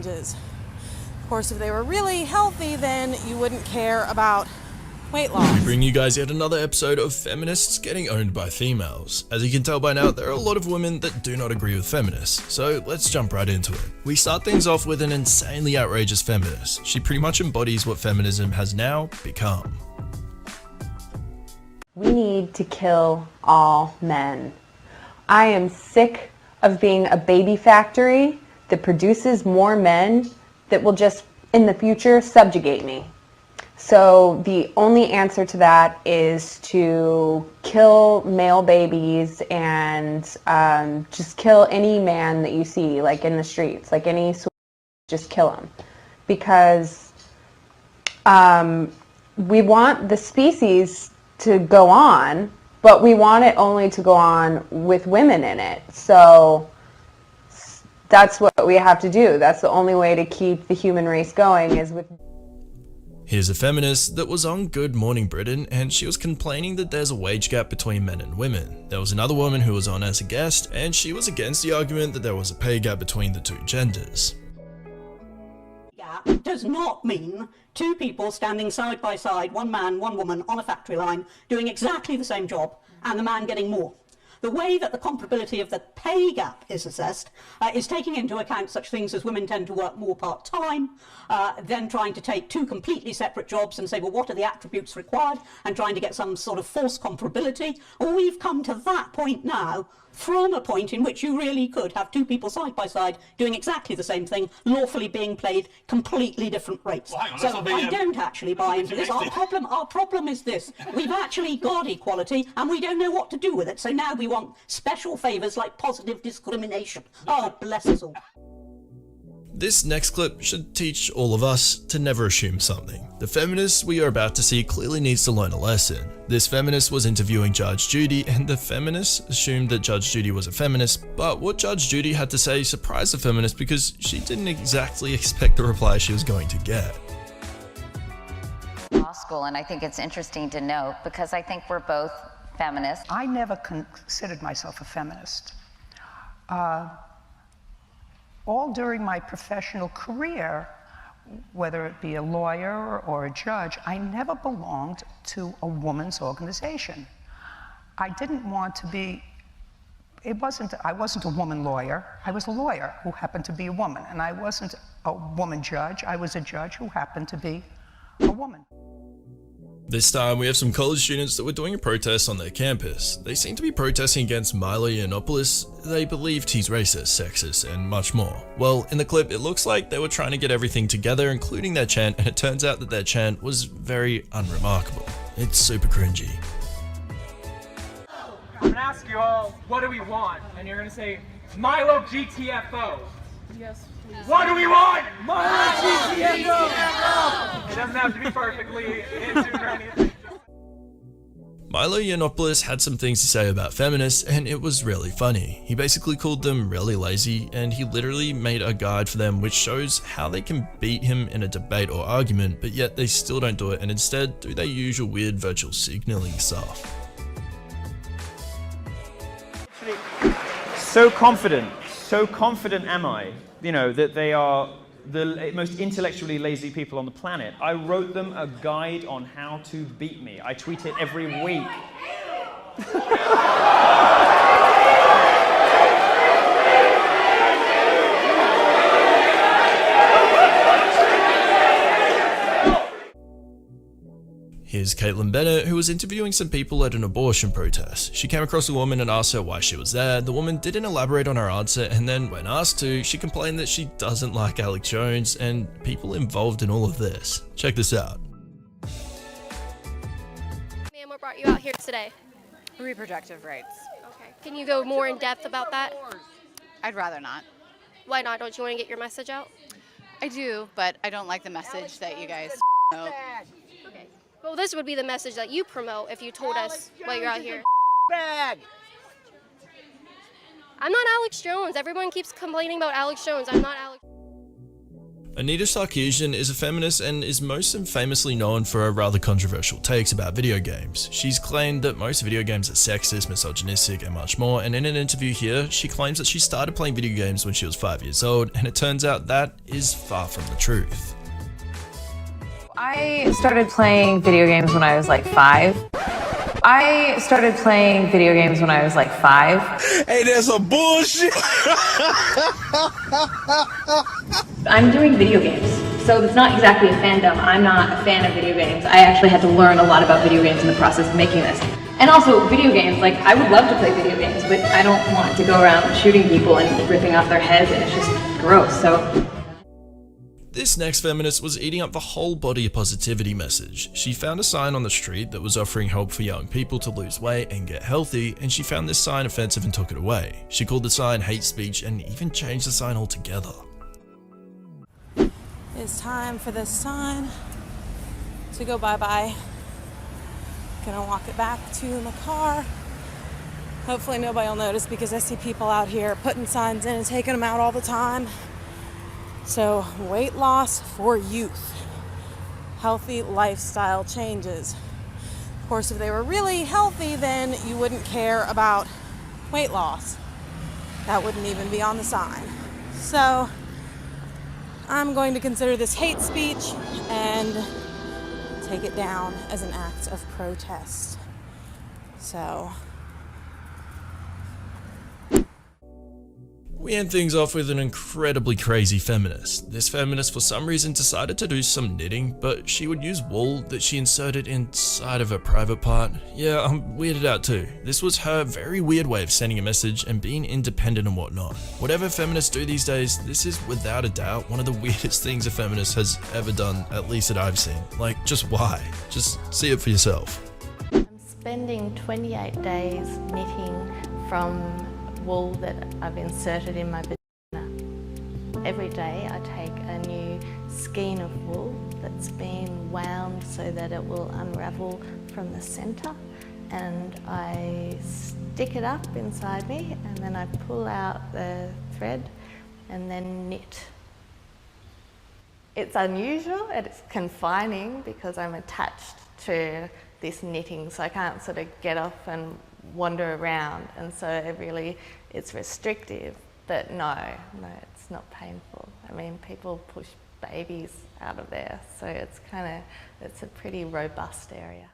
Of course, if they were really healthy, then you wouldn't care about weight loss. We bring you guys yet another episode of Feminists getting owned by females. As you can tell by now, there are a lot of women that do not agree with feminists, so let's jump right into it. We start things off with an insanely outrageous feminist. She pretty much embodies what feminism has now become. We need to kill all men. I am sick of being a baby factory that produces more men that will just, in the future, subjugate me. So the only answer to that is to kill male babies and just kill any man that you see, like in the streets, like just kill him. Because we want the species to go on, but we want it only to go on with women in it. So that's what we have to do. That's the only way to keep the human race going, is with... Here's a feminist that was on Good Morning Britain, and she was complaining that there's a wage gap between men and women. There was another woman who was on as a guest, and she was against the argument that there was a pay gap between the two genders. Gap does not mean two people standing side by side, one man, one woman, on a factory line, doing exactly the same job, and the man getting more. The way that the comparability of the pay gap is assessed is taking into account such things as women tend to work more part-time, then trying to take two completely separate jobs and say, well, what are the attributes required, and trying to get some sort of false comparability. Well, we've come to that point now, from a point in which you really could have two people side by side doing exactly the same thing, lawfully being paid completely different rates. Well, so I don't actually buy into this. Our problem is this. We've actually got equality and we don't know what to do with it. So now we want special favours like positive discrimination. Oh, bless us all. This next clip should teach all of us to never assume something. The feminist we are about to see clearly needs to learn a lesson. This feminist was interviewing Judge Judy, and the feminist assumed that Judge Judy was a feminist, but what Judge Judy had to say surprised the feminist because she didn't exactly expect the reply she was going to get. Law school, and I think it's interesting to note because I think we're both feminists. I never considered myself a feminist. All during my professional career, whether it be a lawyer or a judge, I never belonged to a woman's organization. I didn't want to be, I wasn't a woman lawyer, I was a lawyer who happened to be a woman, and I wasn't a woman judge, I was a judge who happened to be a woman. This time we have some college students that were doing a protest on their campus. They seem to be protesting against Milo Yiannopoulos. They believed he's racist, sexist, and much more. Well, in the clip it looks like they were trying to get everything together, including their chant, and it turns out that their chant was very unremarkable. It's super cringy. I'm gonna ask you all, what do we want? And you're gonna say, Milo GTFO. Yes, please. What do we want? Milo GTFO! It doesn't have to be perfectly answered or anything. Milo Yiannopoulos had some things to say about feminists, and it was really funny. He basically called them really lazy, and he literally made a guide for them which shows how they can beat him in a debate or argument, but yet they still don't do it and instead do their usual weird virtual signaling stuff. So confident am I, you know, that they are the most intellectually lazy people on the planet. I wrote them a guide on how to beat me. I tweet it every week. Here's Caitlin Bennett, who was interviewing some people at an abortion protest. She came across a woman and asked her why she was there. The woman didn't elaborate on her answer, and then when asked to, she complained that she doesn't like Alex Jones and people involved in all of this. Check this out. Ma'am, what brought you out here today? Reproductive rights. Okay. Can you go more in depth about that? I'd rather not. Why not? Don't you want to get your message out? I do, but I don't like the message that you guys know. Okay. Well, this would be the message that you promote if you told us why you're out here. Bag. I'm not Alex Jones. Everyone keeps complaining about Alex Jones. I'm not Alex. Anita Sarkeesian is a feminist and is most famously known for her rather controversial takes about video games. She's claimed that most video games are sexist, misogynistic, and much more, and in an interview here, she claims that she started playing video games when she was 5 years old, and it turns out that is far from the truth. I started playing video games when I was like 5. Hey, that's some bullshit. I'm doing video games, so it's not exactly a fandom. I'm not a fan of video games. I actually had to learn a lot about video games in the process of making this. And also, video games, like, I would love to play video games, but I don't want to go around shooting people and ripping off their heads, and it's just gross, so... This next feminist was eating up the whole body positivity message. She found a sign on the street that was offering help for young people to lose weight and get healthy, and she found this sign offensive and took it away. She called the sign hate speech and even changed the sign altogether. It's time for this sign to go bye-bye. Gonna walk it back to my car. Hopefully nobody will notice because I see people out here putting signs in and taking them out all the time. So, weight loss for youth. Healthy lifestyle changes. Of course, if they were really healthy, then you wouldn't care about weight loss. That wouldn't even be on the sign. So, I'm going to consider this hate speech and take it down as an act of protest. So... We end things off with an incredibly crazy feminist. This feminist for some reason decided to do some knitting, but she would use wool that she inserted inside of her private part. Yeah, I'm weirded out too. This was her very weird way of sending a message and being independent and whatnot. Whatever feminists do these days, this is without a doubt one of the weirdest things a feminist has ever done, at least that I've seen. Like, just why? Just see it for yourself. I'm spending 28 days knitting from wool that I've inserted in my vagina. Every day I take a new skein of wool that's been wound so that it will unravel from the centre, and I stick it up inside me, and then I pull out the thread and then knit. It's unusual and it's confining because I'm attached to this knitting, so I can't sort of get off and wander around, and so it's restrictive, but no, it's not painful. I mean, people push babies out of there, so it's a pretty robust area.